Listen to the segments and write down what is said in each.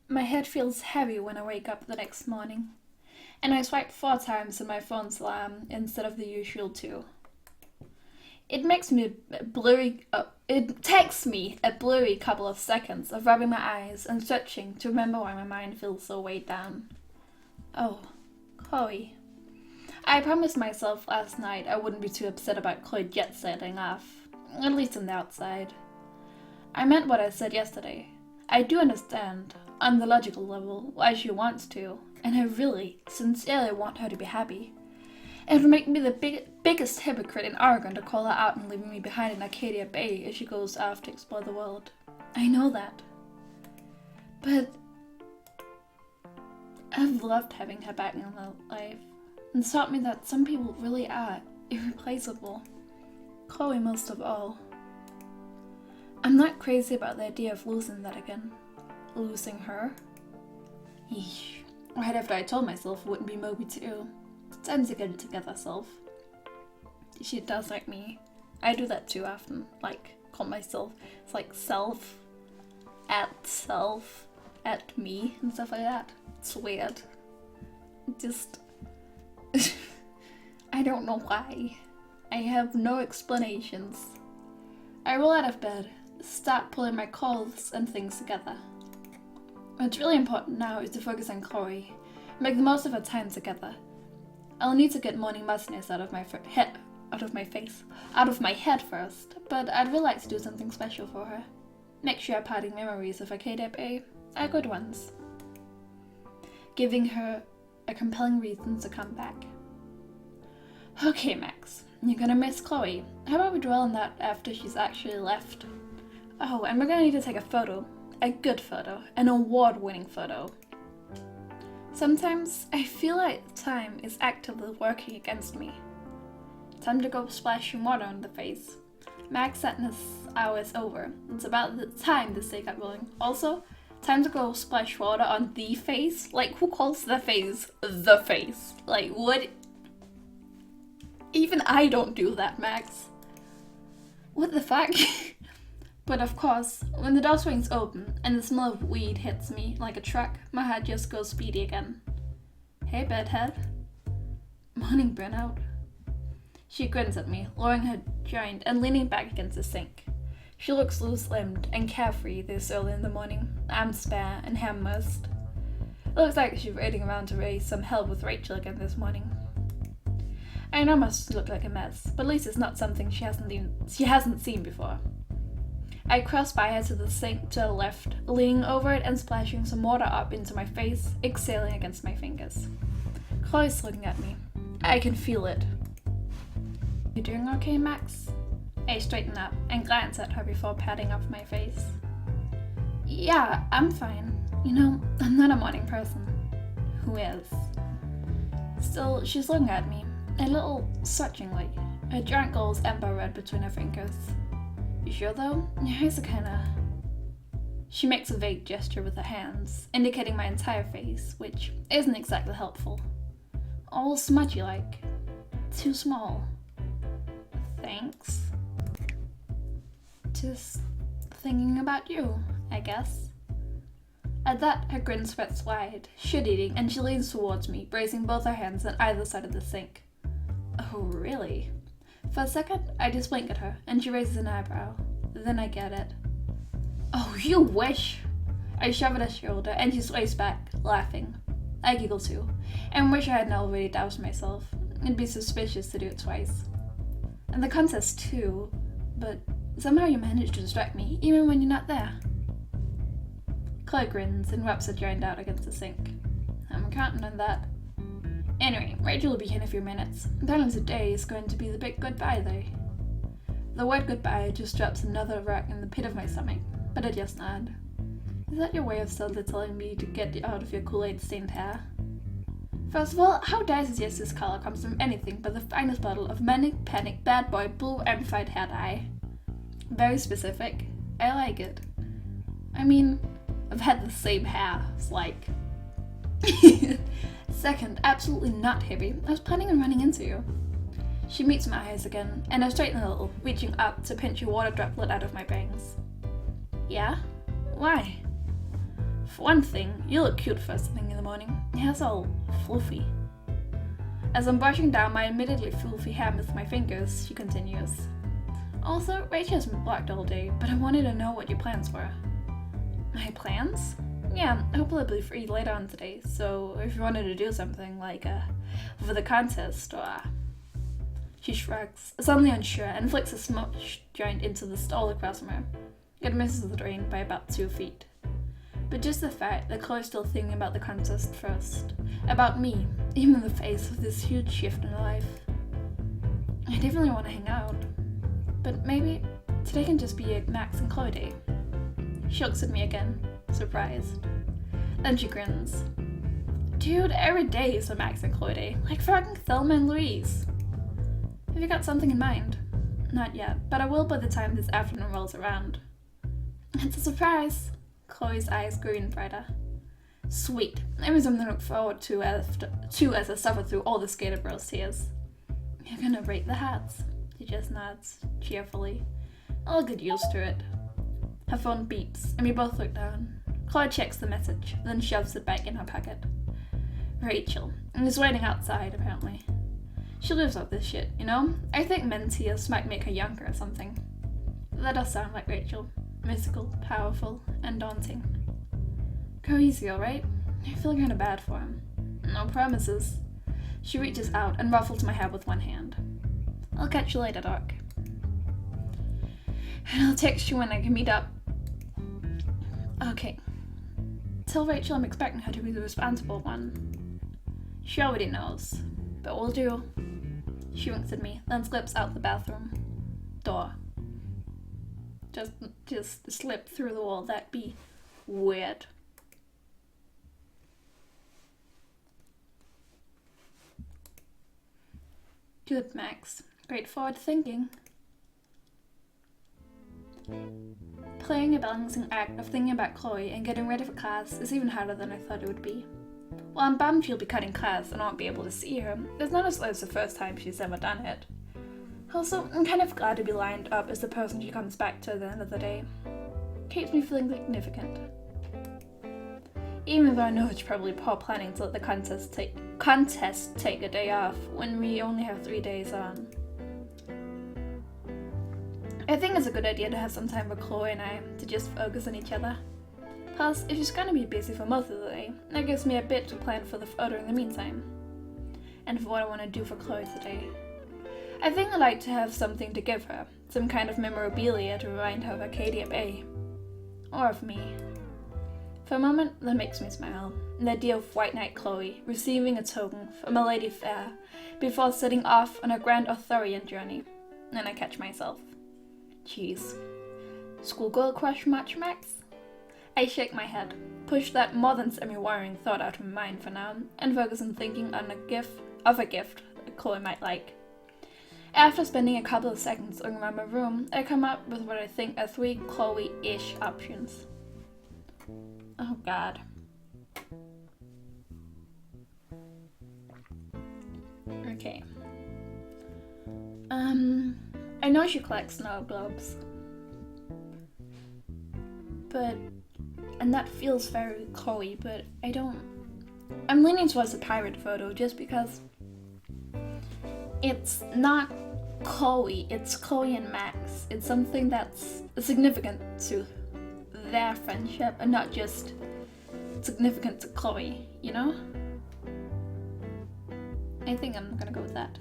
My head feels heavy when I wake up the next morning, and I swipe 4 times on my phone's alarm instead of the usual 2. It makes me blurry. It takes me a blurry couple of seconds of rubbing my eyes and stretching to remember why my mind feels so weighed down. Oh, Chloe. I promised myself last night I wouldn't be too upset about Chloe jet setting off, at least on the outside. I meant what I said yesterday. I do understand, on the logical level, why she wants to, and I really, sincerely want her to be happy. It would make me the biggest hypocrite in Oregon to call her out and leaving me behind in Arcadia Bay as she goes off to explore the world. I know that. But I've loved having her back in my life, and taught me that some people really are irreplaceable. Chloe most of all. I'm not crazy about the idea of losing that again. Losing her? Yeesh. Right after I told myself it wouldn't be Moby too. Time to get it together, self. She does like me. I do that too often. Call myself. It's like self at me and stuff like that. It's weird. Just I don't know why. I have no explanations. I roll out of bed, start pulling my clothes and things together. What's really important now is to focus on Chloe, make the most of her time together. I'll need to get morning mustiness out of my head first, but I'd really like to do something special for her. Make sure our parting memories of Arcadia Bay are good ones. Giving her a compelling reason to come back. Okay, Max, you're gonna miss Chloe. How about we dwell on that after she's actually left? Oh, and we're gonna need to take a photo. A good photo. An award-winning photo. Sometimes I feel like time is actively working against me. Time to go splashing water on the face. Max sadness hour is over. It's about the time this day got rolling. Also, time to go splash water on the face? Who calls the face the face? What? Even I don't do that, Max. What the fuck? But of course, when the door swings open and the smell of weed hits me like a truck, my heart just goes speedy again. Hey, bedhead. Morning, burnout. She grins at me, lowering her joint and leaning back against the sink. She looks loose-limbed and carefree this early in the morning, arms spare and hair mussed. It looks like she's waiting around to raise some hell with Rachel again this morning. I know I must look like a mess, but at least it's not something she hasn't seen before. I cross by her to the sink to the left, leaning over it and splashing some water up into my face, exhaling against my fingers. Chloe's looking at me. I can feel it. You doing okay, Max? I straighten up and glance at her before patting off my face. Yeah, I'm fine. I'm not a morning person. Who is? Still, she's looking at me, a little searchingly, her giant goals amber red between her fingers. You sure though? Your eyes are kinda... She makes a vague gesture with her hands, indicating my entire face, which isn't exactly helpful. All smudgy like. Too small. Thanks. Just thinking about you, I guess. At that, her grin spreads wide, shit-eating, and she leans towards me, bracing both her hands on either side of the sink. Oh, really? For a second, I just blink at her, and she raises an eyebrow. Then I get it. Oh, you wish! I shove at her shoulder, and she sways back, laughing. I giggle too, and wish I hadn't already doused myself. It'd be suspicious to do it twice. And the contest too, but somehow you manage to distract me, even when you're not there. Chloe grins and wraps her joint out against the sink. I'm counting on that. Anyway, Rachel will be here in a few minutes. Apparently today is going to be the big goodbye day. The word goodbye just drops another rock in the pit of my stomach, but I just nod. Is that your way of subtly telling me to get out of your Kool-Aid stained hair? First of all, how dares suggest this color comes from anything but the finest bottle of Manic Panic Bad Boy Blue Amplified Hair Dye? Very specific. I like it. I mean, I've had the same hair, Second, absolutely not hippie. I was planning on running into you. She meets my eyes again, and I straighten a little, reaching up to pinch a water droplet out of my bangs. Yeah? Why? For one thing, you look cute first thing in the morning. Your hair's all fluffy. As I'm brushing down my admittedly fluffy hair with my fingers, she continues. Also, Rachel has been blocked all day, but I wanted to know what your plans were. My plans? Yeah, I'll probably be free later on today, so if you wanted to do something like, for the contest, or... She shrugs, suddenly unsure, and flicks a smoke joint into the stall across from her. It misses the drain by about 2 feet. But just the fact that Chloe's still thinking about the contest first, about me, even in the face of this huge shift in her life. I definitely want to hang out. But maybe today can just be a Max and Chloe day. She looks at me again, surprised. Then she grins. Dude, every day is a Max and Chloe day, like fucking Thelma and Louise. Have you got something in mind? Not yet, but I will by the time this afternoon rolls around. It's a surprise. Chloe's eyes grew even brighter. Sweet. Maybe something to look forward to as I suffer through all the Skater Bros tears. You're gonna rate the hats. She just nods, cheerfully. I'll get used to it. Her phone beeps, and we both look down. Chloe checks the message, then shoves it back in her pocket. Rachel, and is waiting outside, apparently. She lives off this shit, you know? I think men's tears might make her younger or something. That does sound like Rachel. Mystical, powerful, and daunting. Go easy, alright? I feel kinda bad for him. No promises. She reaches out and ruffles my hair with one hand. I'll catch you later, Doc. And I'll text you when I can meet up. Okay. Tell Rachel I'm expecting her to be the responsible one. She already knows, but we'll do. She winks at me, then slips out the bathroom door. Just slip through the wall. That'd be weird. Good, Max. Great forward thinking. Playing a balancing act of thinking about Chloe and getting ready for class is even harder than I thought it would be. While I'm bummed she'll be cutting class and I won't be able to see her, it's not as though it's the first time she's ever done it. Also, I'm kind of glad to be lined up as the person she comes back to at the end of the day. Keeps me feeling significant. Even though I know it's probably poor planning to let the contest take a day off when we only have 3 days on. I think it's a good idea to have some time for Chloe and I to just focus on each other. Plus, if she's gonna be busy for most of the day, that gives me a bit to plan for the photo in the meantime. And for what I want to do for Chloe today. I think I'd like to have something to give her, some kind of memorabilia to remind her of Arcadia Bay. Or of me. For a moment, that makes me smile. The idea of White Knight Chloe receiving a token from a lady fair before setting off on a grand Arthurian journey. Then I catch myself. Jeez. Schoolgirl crush much, Max? I shake my head, push that more than semi-worrying thought out of my mind for now, and focus on thinking on a gift that Chloe might like. After spending a couple of seconds looking around my room, I come up with what I think are 3 Chloe-ish options. Oh god. Okay. I know she collects snow globes. And that feels very Chloe, but I'm leaning towards the pirate photo just because it's not Chloe, it's Chloe and Max. It's something that's significant to their friendship and not just significant to Chloe, you know? I think I'm gonna go with that.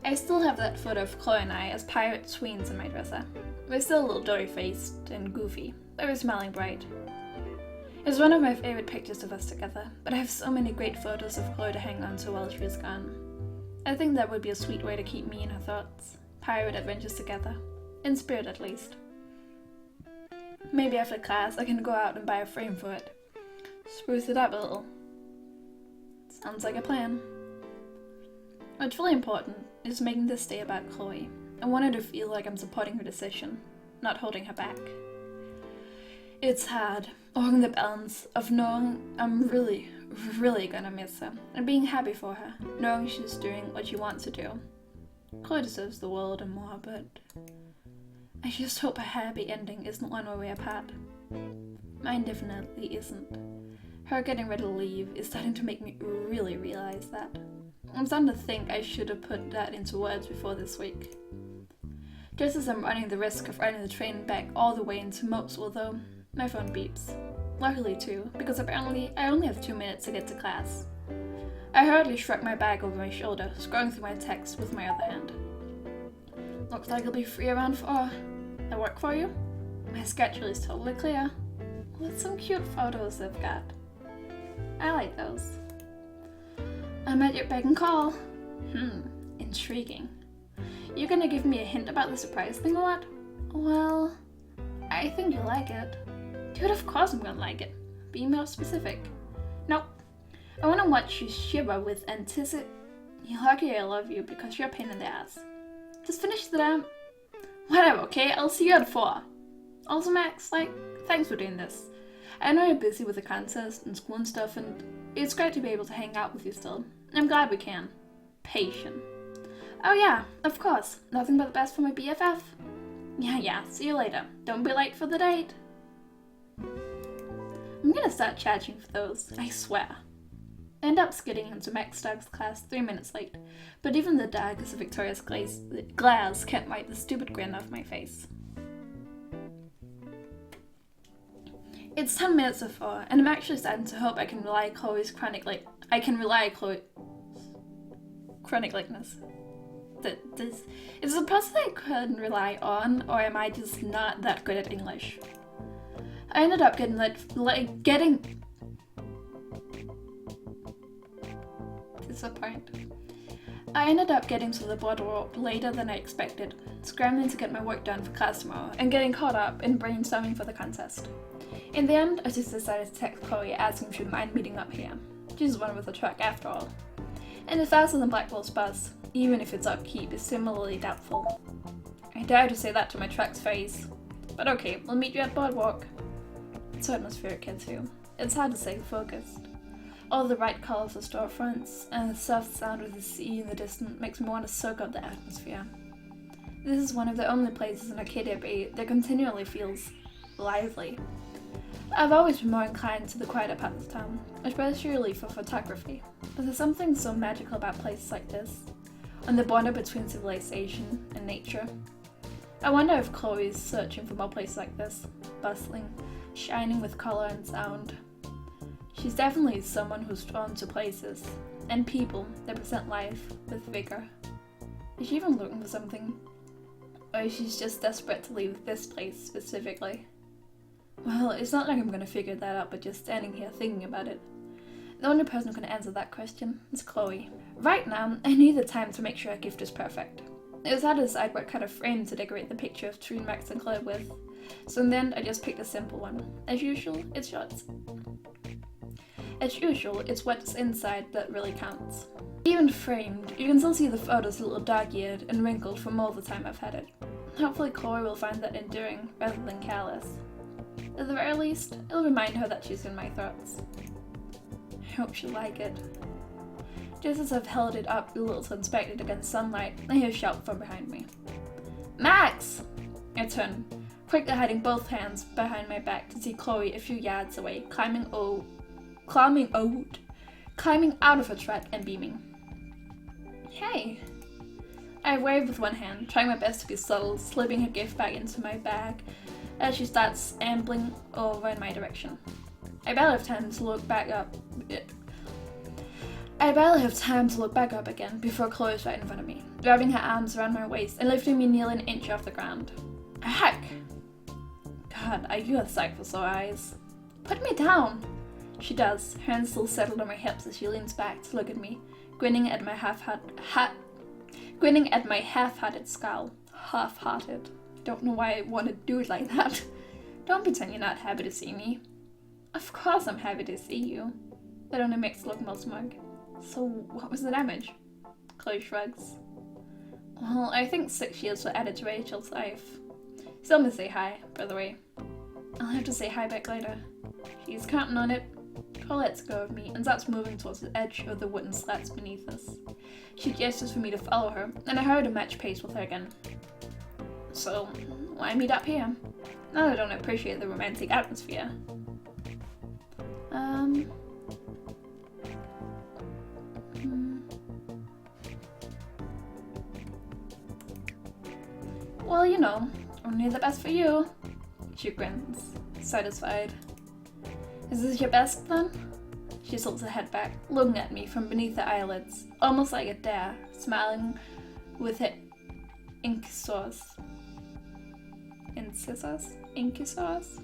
I still have that photo of Chloe and I as pirate tweens in my dresser. We're still a little doughy-faced and goofy, but we're smiling bright. It's one of my favorite pictures of us together, but I have so many great photos of Chloe to hang on to while she was gone. I think that would be a sweet way to keep me in her thoughts. Pirate adventures together. In spirit, at least. Maybe after class I can go out and buy a frame for it. Spruce it up a little. Sounds like a plan. What's really important is making this day about Chloe. I want her to feel like I'm supporting her decision, not holding her back. It's hard, holding the balance of knowing I'm really, really gonna miss her, and being happy for her, knowing she's doing what she wants to do. Chloe deserves the world and more, but I just hope a happy ending isn't one where we're apart. Mine definitely isn't. Her getting ready to leave is starting to make me really realize that. I'm starting to think I should have put that into words before this week. Just as I'm running the risk of riding the train back all the way into Mopesville though, my phone beeps. Luckily too, because apparently I only have 2 minutes to get to class. I hurriedly shrug my bag over my shoulder, scrolling through my texts with my other hand. Looks like I'll be free around 4. That work for you? My schedule is totally clear. With some cute photos they've got. I like those. I'm at your beck and call. Intriguing. You gonna give me a hint about the surprise thing or what? Well, I think you'll like it. Dude, of course I'm gonna like it. Be more specific. Nope. I wanna watch you shiver with anticipation. You're lucky I love you because you're a pain in the ass. Just finish the damn... Whatever, okay? I'll see you at 4. Also, Max, thanks for doing this. I know you're busy with the contest and school and stuff, and it's great to be able to hang out with you still. I'm glad we can. Patient. Oh yeah, of course. Nothing but the best for my BFF. Yeah, see you later. Don't be late for the date. I'm gonna start charging for those, I swear. I end up skidding into Max Doug's class 3 minutes late, but even the daggers of Victoria's glares can't wipe the stupid grin off my face. It's 10 minutes of 4, and I'm actually starting to hope I can rely Chloe's chronic lateness. Is it a person I can rely on, or am I just not that good at English? I ended up getting disappointed. I ended up getting to the boardwalk later than I expected, scrambling to get my work done for class tomorrow, and getting caught up in brainstorming for the contest. In the end, I just decided to text Chloe asking if she'd mind meeting up here. She's the one with the truck after all. And it's faster than Blackwell's bus, even if its upkeep is similarly doubtful. I dare to say that to my truck's face. But okay, we'll meet you at boardwalk. It's so atmospheric here too. It's hard to stay focused. All the bright colors of storefronts and the soft sound of the sea in the distance makes me want to soak up the atmosphere. This is one of the only places in Arcadia Bay that continually feels lively. I've always been more inclined to the quieter part of town, especially for photography, but there's something so magical about places like this, on the border between civilization and nature. I wonder if Chloe's searching for more places like this, bustling, shining with color and sound. She's definitely someone who's drawn to places, and people that present life with vigor. Is she even looking for something? Or is she just desperate to leave this place specifically? Well, it's not like I'm gonna figure that out by just standing here thinking about it. The only person who can answer that question is Chloe. Right now, I need the time to make sure our gift is perfect. It was hard to decide what kind of frame to decorate the picture of True Max and Chloe with, so in the end I just picked a simple one. As usual, it's what's inside that really counts. Even framed, you can still see the photos a little dog-eared and wrinkled from all the time I've had it. Hopefully Chloe will find that endearing rather than callous. At the very least, it'll remind her that she's in my thoughts. I hope she'll like it. Just as I've held it up a little to inspect it against sunlight, I hear a shout from behind me. Max! I turn, quickly hiding both hands behind my back to see Chloe a few yards away, climbing out of her truck and beaming. Hey! I wave with one hand, trying my best to be subtle, slipping her gift bag into my bag as she starts ambling over in my direction. I barely have time to look back up again before Chloe's right in front of me, wrapping her arms around my waist and lifting me nearly an inch off the ground. Heck! God, are you a sight for sore eyes? Put me down! She does, hands still settled on my hips as she leans back to look at me, grinning at my half-hearted scowl. Half-hearted. Don't know why I want to do it like that. Don't pretend you're not happy to see me. Of course I'm happy to see you. That only makes it look more smug. So what was the damage? Chloe shrugs. Well, I think 6 years were added to Rachel's life. Still miss say hi, by the way. I'll have to say hi back later. She's counting on it. Chloe lets go of me and starts moving towards the edge of the wooden slats beneath us. She gestures for me to follow her, and I hurry to match pace with her again. So, why meet up here? Now that I don't appreciate the romantic atmosphere. Hmm. Well, you know, only the best for you. She grins, satisfied. Is this your best then? She tilts her head back, looking at me from beneath her eyelids, almost like a dare, smiling with her incisors. Incisors?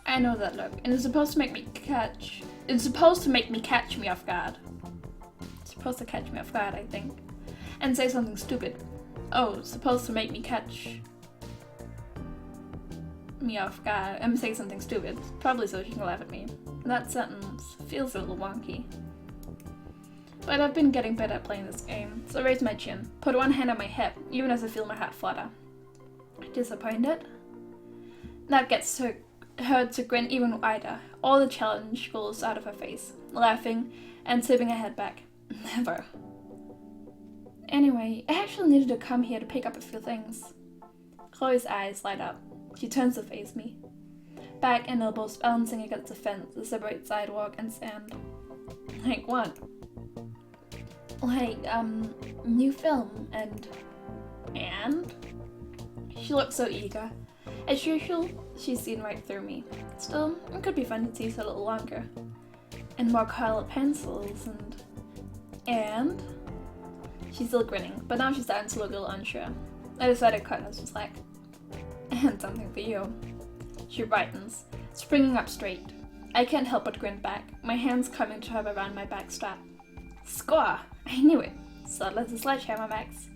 I know that look, and it's supposed to make me catch me off guard. It's supposed to catch me off guard, I think. And say something stupid. Oh, it's supposed to make me catch me off guard and say something stupid. Probably so she can laugh at me. That sentence feels a little wonky. But I've been getting better at playing this game, so I raise my chin, put one hand on my hip, even as I feel my heart flutter. Disappointed? That gets her to grin even wider. All the challenge goes out of her face, laughing and tipping her head back. Never. Anyway, I actually needed to come here to pick up a few things. Chloe's eyes light up. She turns to face me. Back and elbows balancing against the fence that separates sidewalk and sand. Like what? Like, new film and... She looks so eager. As usual, she's seen right through me. Still, it could be fun to tease a little longer. And more colored pencils and... She's still grinning, but now she's starting to look a little unsure. I decided to cut her some slack. And something for you. She brightens, springing up straight. I can't help but grin back, my hands coming to her around my back strap. Score! I knew it. Subtle as a sledgehammer, Max.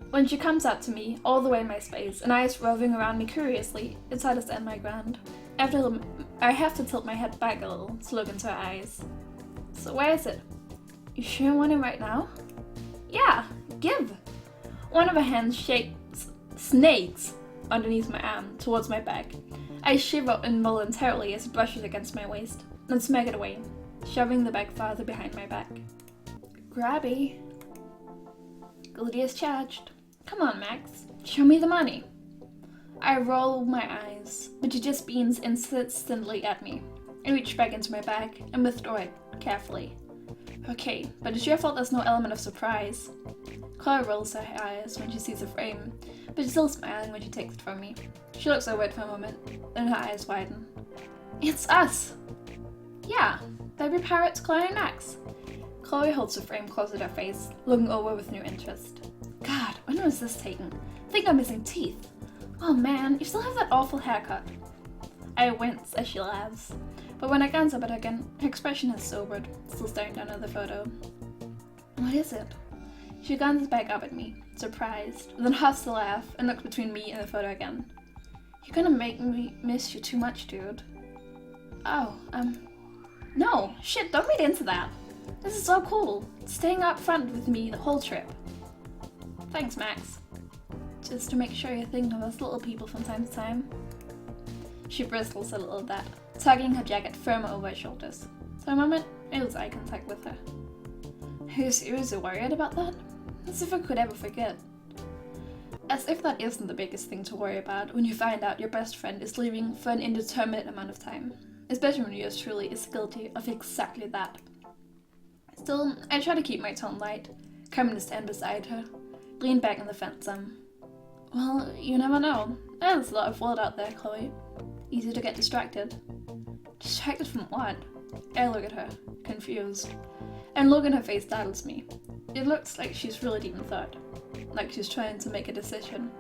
When she comes up to me, all the way in my space, and eyes roving around me curiously, it's hard to stand my ground. I have to tilt my head back a little to look into her eyes. So where is it? You sure you want it right now? Yeah, give! One of her hands snakes underneath my arm, towards my back. I shiver involuntarily as it brushes against my waist, then smack it away, shoving the bag farther behind my back. Grabby. Gluteus charged. Come on, Max. Show me the money. I roll my eyes, but she just beams insistently at me. I reach back into my bag and withdraw it carefully. Okay, but it's your fault there's no element of surprise. Chloe rolls her eyes when she sees the frame, but she's still smiling when she takes it from me. She looks awed for a moment, then her eyes widen. It's us! Yeah, baby pirates Chloe and Max. Chloe holds the frame close to her face, looking over with new interest. God, when was this taken? I think I'm missing teeth. Oh man, you still have that awful haircut. I wince as she laughs, but when I glance up at her again, her expression has sobered, still staring down at the photo. What is it? She glances back up at me, surprised, then huffs a laugh and looks between me and the photo again. You're gonna make me miss you too much, dude. Oh, no, shit, don't read into that. This is so cool, staying up front with me the whole trip. Thanks, Max. Just to make sure you're thinking of us little people from time to time. She bristles a little at that, tugging her jacket firmer over her shoulders. For a moment, I lose eye contact with her. Are you seriously worried about that? As if I could ever forget. As if that isn't the biggest thing to worry about when you find out your best friend is leaving for an indeterminate amount of time. Especially when yours truly is guilty of exactly that. Still, I try to keep my tone light, coming to stand beside her, lean back on the fence some. Well, you never know. There's a lot of world out there, Chloe. Easy to get distracted. Distracted from what? I look at her, confused. And look in her face startles me. It looks like she's really deep in thought. Like she's trying to make a decision.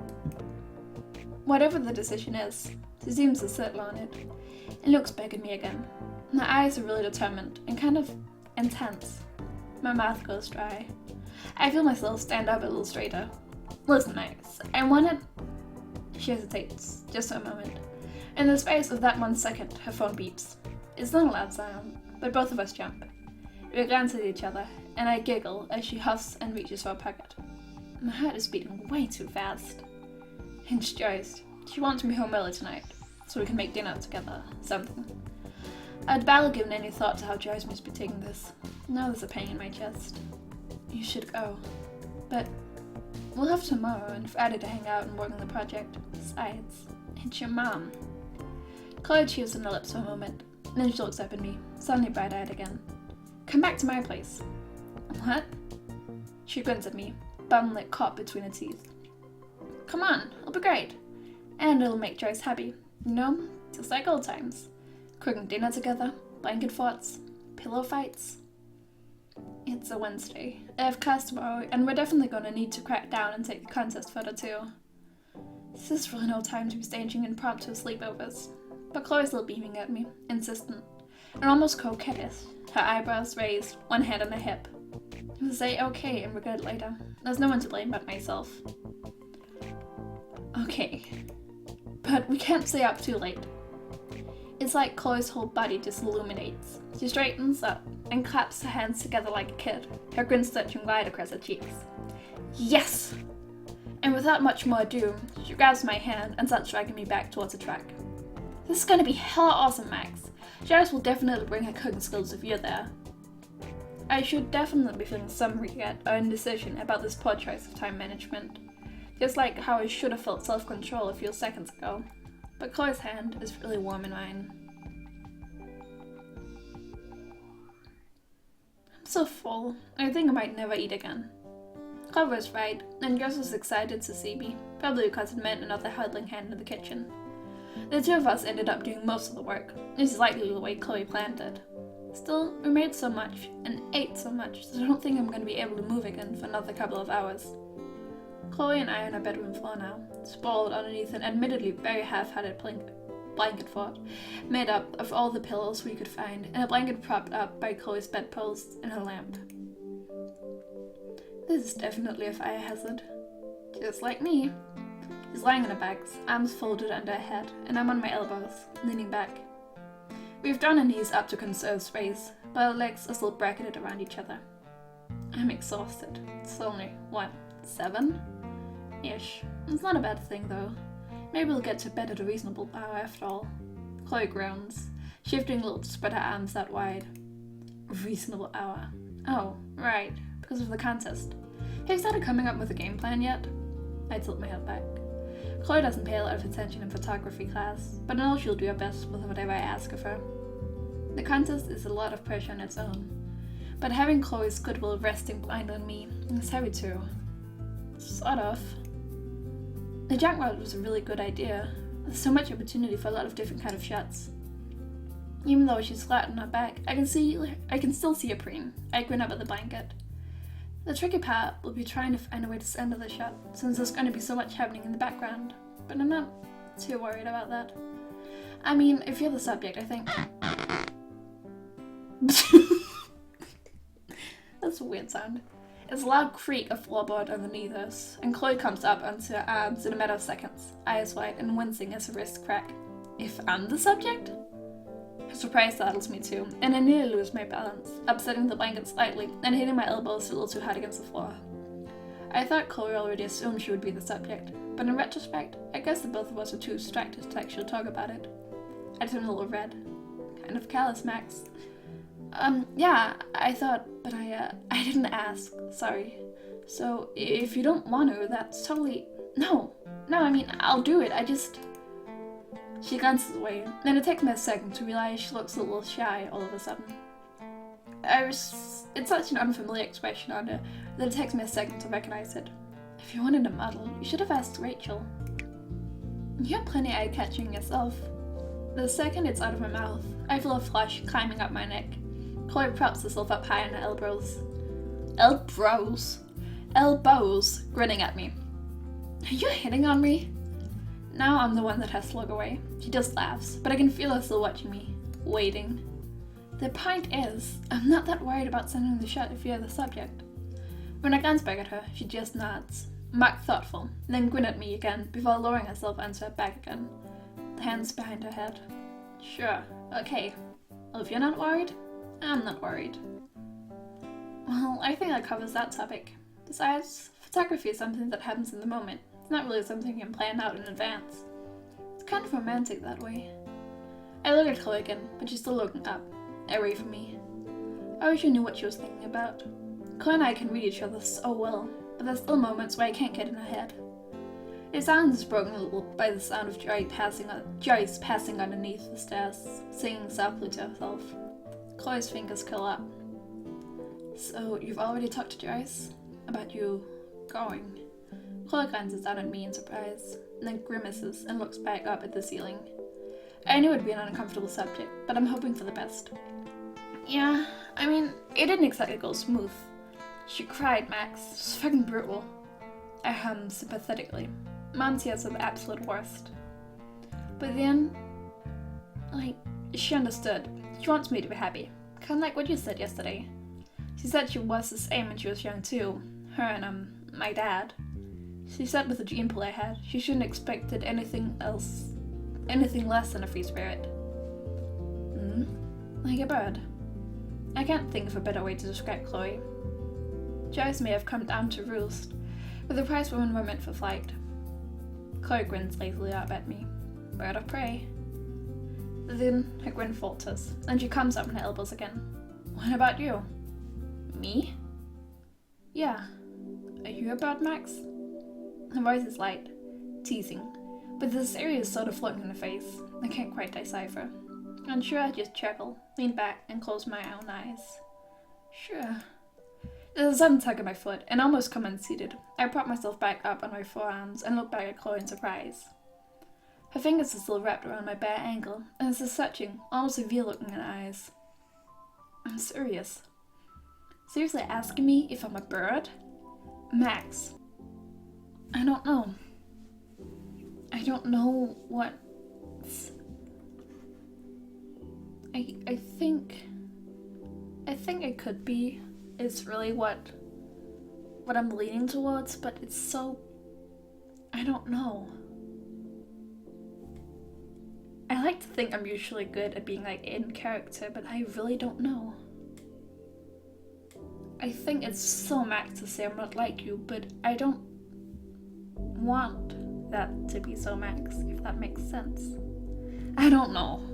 Whatever the decision is, she seems to settle on it. And looks back at me again. My eyes are really determined and kind of intense. My mouth goes dry. I feel myself stand up a little straighter. Listen, Max, I wanted... She hesitates, just for a moment. In the space of that 1 second, her phone beeps. It's not a loud sound, but both of us jump. We glance at each other, and I giggle as she huffs and reaches for a pocket. My heart is beating way too fast. And she joys. She wants me home early tonight, so we can make dinner together, something. I'd barely given any thought to how Joyce must be taking this. Now there's a pain in my chest. You should go. But we'll have tomorrow and Friday to hang out and work on the project. Besides, it's your mom. Chloe chews on her lips for a moment, then she looks up at me, suddenly bright-eyed again. Come back to my place. What? She grins at me, bum lip caught between her teeth. Come on, it'll be great. And it'll make Joyce happy. You know, just like old times. Cooking dinner together, blanket forts, pillow fights. It's a Wednesday. I have class tomorrow, and we're definitely going to need to crack down and take the contest photo too. This is really no time to be staging impromptu sleepovers. But Chloe's still beaming at me, insistent, and almost coquettish, her eyebrows raised, one hand on her hip. I will say okay and regret it later. There's no one to blame but myself. Okay. But we can't stay up too late. It's like Chloe's whole body just illuminates. She straightens up and claps her hands together like a kid, her grin stretching wide across her cheeks. Yes! And without much more ado, she grabs my hand and starts dragging me back towards the track. This is gonna be hella awesome, Max. Joyce will definitely bring her cooking skills if you're there. I should definitely be feeling some regret or indecision about this poor choice of time management. Just like how I should have felt self-control a few seconds ago. But Chloe's hand is really warm in mine. I'm so full, I think I might never eat again. Chloe was right, and Joyce was excited to see me, probably because it meant another huddling hand in the kitchen. The two of us ended up doing most of the work, which is likely the way Chloe planned it. Still, we made so much, and ate so much, that I don't think I'm going to be able to move again for another couple of hours. Chloe and I are on our bedroom floor now, sprawled underneath an admittedly very half-hearted blanket fort, made up of all the pillows we could find, and a blanket propped up by Chloe's bedpost and her lamp. This is definitely a fire hazard. Just like me. She's lying on her back, arms folded under her head, and I'm on my elbows, leaning back. We've drawn our knees up to conserve space, but our legs are still bracketed around each other. I'm exhausted. It's only, 7-ish. It's not a bad thing though. Maybe we'll get to bed at a reasonable hour after all. Chloe groans, shifting a little to spread her arms out wide. A reasonable hour. Oh, right, because of the contest. Have you started coming up with a game plan yet? I tilt my head back. Chloe doesn't pay a lot of attention in photography class, but I know she'll do her best with whatever I ask of her. The contest is a lot of pressure on its own, but having Chloe's goodwill resting blind on me is heavy too. Sort of. The junk rod was a really good idea. There's so much opportunity for a lot of different kind of shots. Even though she's flat on her back, I can still see her preen. I grin up at the blanket. The tricky part will be trying to find a way to center the shot, since there's going to be so much happening in the background, but I'm not too worried about that. I mean, if you're the subject, I think... That's a weird sound. It's a loud creak of floorboard underneath us, and Chloe comes up onto her arms in a matter of seconds, eyes wide and wincing as her wrists crack. If I'm the subject? Her surprise startles me too, and I nearly lose my balance, upsetting the blanket slightly and hitting my elbows a little too hard against the floor. I thought Chloe already assumed she would be the subject, but in retrospect, I guess the both of us were too distracted to actually talk about it. I turned a little red. Kind of callous, Max. Yeah, I thought, but I didn't ask. Sorry. So, if you don't want to, that's totally... No, I mean, I'll do it, I just... She glances away, and it takes me a second to realize she looks a little shy all of a sudden. It's such an unfamiliar expression on her that it takes me a second to recognize it. If you wanted a model, you should have asked Rachel. You have plenty eye-catching yourself. The second it's out of my mouth, I feel a flush climbing up my neck. Chloe props herself up high on her elbows. Elbows, grinning at me. Are you hitting on me? Now I'm the one that has to look away. She just laughs, but I can feel her still watching me, waiting. The point is, I'm not that worried about sending the shot if you're the subject. When I glance back at her, she just nods, mock thoughtful, then grin at me again before lowering herself onto her back again, the hands behind her head. Sure, okay. Well, if you're not worried, I'm not worried. Well, I think that covers that topic. Besides, photography is something that happens in the moment. It's not really something you can plan out in advance. It's kind of romantic that way. I look at Chloe again, but she's still looking up, away from me. I wish I knew what she was thinking about. Chloe and I can read each other so well, but there's still moments where I can't get in her head. His silence is broken a little by the sound of Joyce passing underneath the stairs, singing softly to herself. Chloe's fingers curl up. So, you've already talked to Joyce? About you going? Chloe glances down at me in surprise, and then grimaces and looks back up at the ceiling. I knew it would be an uncomfortable subject, but I'm hoping for the best. Yeah, I mean, it didn't exactly go smooth. She cried, Max. It was fucking brutal. I hummed sympathetically. Mom tears are the absolute worst. But then, she understood. She wants me to be happy. Kinda like what you said yesterday. She said she was the same when she was young too. Her and, my dad. She said with the gene pool I had, she shouldn't have expected anything less than a free spirit. Like a bird. I can't think of a better way to describe Chloe. Joyce may have come down to roost, but the prize women were meant for flight. Chloe grins lazily up at me. Bird of prey. Then her grin falters, and she comes up on her elbows again. What about you? Me? Yeah. Are you a bird, Max? Her voice is light, teasing, but there's a serious sort of look in her face I can't quite decipher. Unsure, I just chuckle, lean back, and close my own eyes. Sure. There's a sudden tug at my foot, and almost come unseated. I prop myself back up on my forearms and look back at Chloe in surprise. Her fingers are still wrapped around my bare ankle, and there's a searching, almost severe look in her eyes. I'm serious. Seriously asking me if I'm a bird? Max. I don't know. I don't know what... I think I could be is really what I'm leaning towards, but it's so... I don't know. I like to think I'm usually good at being in character, but I really don't know. I think it's so Max to say I'm not like you, but I don't want that to be so Max, if that makes sense. I don't know.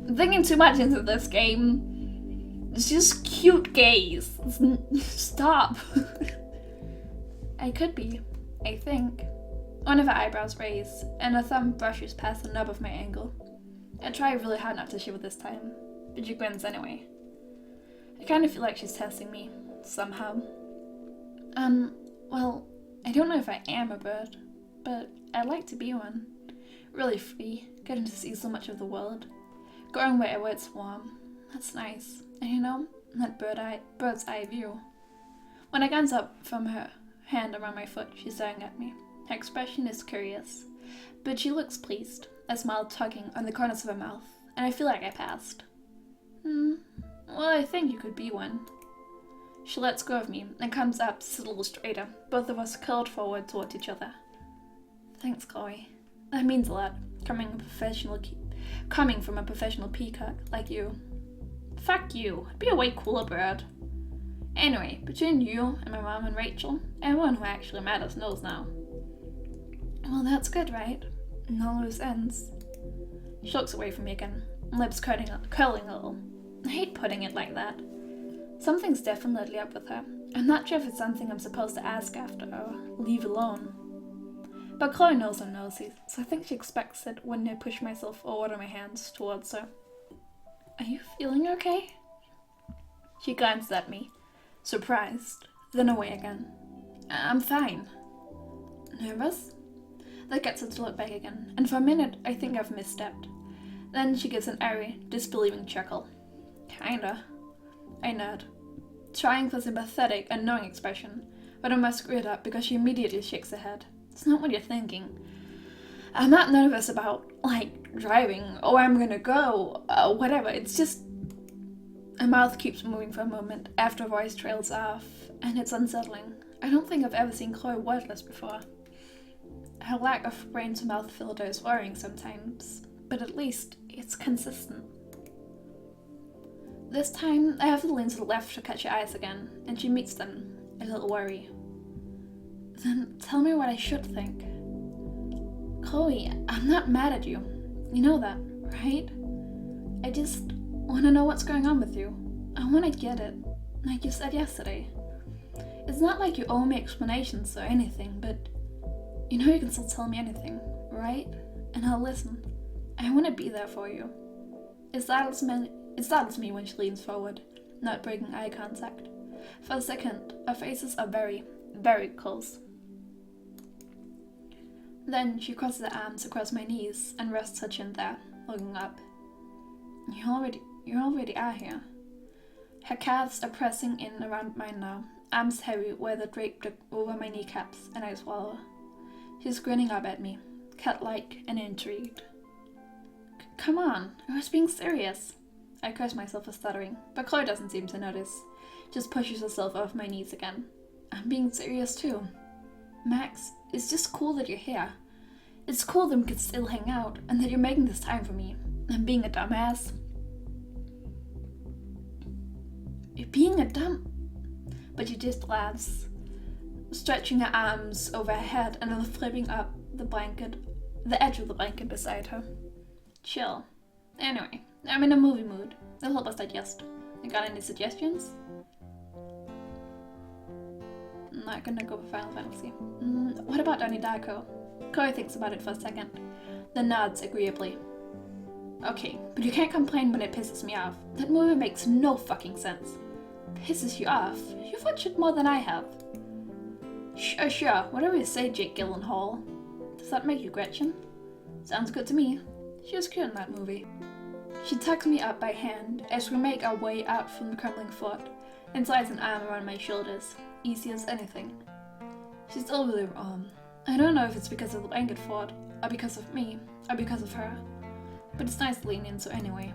I'm thinking too much into this game. It's just cute gays. Stop. I could be, I think. One of her eyebrows raised, and her thumb brushes past the nub of my angle. I try really hard not to shiver this time, but she grins anyway. I kind of feel like she's testing me, somehow. Well, I don't know if I am a bird, but I'd like to be one. Really free, getting to see so much of the world. Going wherever it's warm. That's nice. And that bird's eye view. When I glance up from her hand around my foot, she's staring at me. Her expression is curious, but she looks pleased, a smile tugging on the corners of her mouth, and I feel like I passed. Well, I think you could be one. She lets go of me and comes up a little straighter, both of us curled forward towards each other. Thanks, Chloe. That means a lot, coming from a professional peacock like you. Fuck you. I'd be a way cooler bird. Anyway, between you and my mom and Rachel, everyone who actually matters knows now. Well, that's good, right? No loose ends. She looks away from me again, lips curling a little. I hate putting it like that. Something's definitely up with her. I'm not sure if it's something I'm supposed to ask after or leave alone. But Chloe knows I'm nosy, so I think she expects it when I push myself forward on my hands towards her. Are you feeling okay? She glances at me, surprised, then away again. I'm fine. Nervous? That gets her to look back again, and for a minute I think I've misstepped. Then she gives an airy, disbelieving chuckle. Kinda. I nod, trying for sympathetic and knowing expression, but I must screw it up because she immediately shakes her head. It's not what you're thinking. I'm not nervous about, driving, or where I'm gonna go, whatever. It's just... Her mouth keeps moving for a moment after her voice trails off, and it's unsettling. I don't think I've ever seen Chloe wordless before. Her lack of brain-to-mouth filter is worrying sometimes, but at least it's consistent. This time, I have to lean to the left to catch her eyes again, and she meets them, a little wary. Then tell me what I should think. Chloe, I'm not mad at you. You know that, right? I just want to know what's going on with you. I want to get it, like you said yesterday. It's not like you owe me explanations or anything, but You know you can still tell me anything, right? And I'll listen. I want to be there for you. It startles me when she leans forward, not breaking eye contact. For a second, our faces are very, very close. Then she crosses her arms across my knees and rests her chin there, looking up. You already are here. Her calves are pressing in around mine now, arms heavy where they're draped over my kneecaps, and I swallow. She's grinning up at me, cat-like and intrigued. Come on, I was being serious. I curse myself for stuttering, but Chloe doesn't seem to notice. Just pushes herself off my knees again. I'm being serious too. Max, it's just cool that you're here. It's cool that we can still hang out, and that you're making this time for me. I'm being a dumbass. You're being a dumb... But she just laughs, stretching her arms over her head and then flipping up the edge of the blanket beside her. Chill. Anyway, I'm in a movie mood. It'll help us digest. You got any suggestions? I'm not gonna go for Final Fantasy. What about Donnie Darko? Chloe thinks about it for a second, then nods agreeably. Okay, but you can't complain when it pisses me off. That movie makes no fucking sense. Pisses you off? You've watched it more than I have. Sure, whatever you say, Jake Gyllenhaal. Does that make you Gretchen? Sounds good to me. She was cute in that movie. She tucks me up by hand as we make our way out from the crumbling fort and slides an arm around my shoulders, easy as anything. She's still really warm. I don't know if it's because of the blanket fort, or because of me, or because of her, but it's nice to lean into anyway.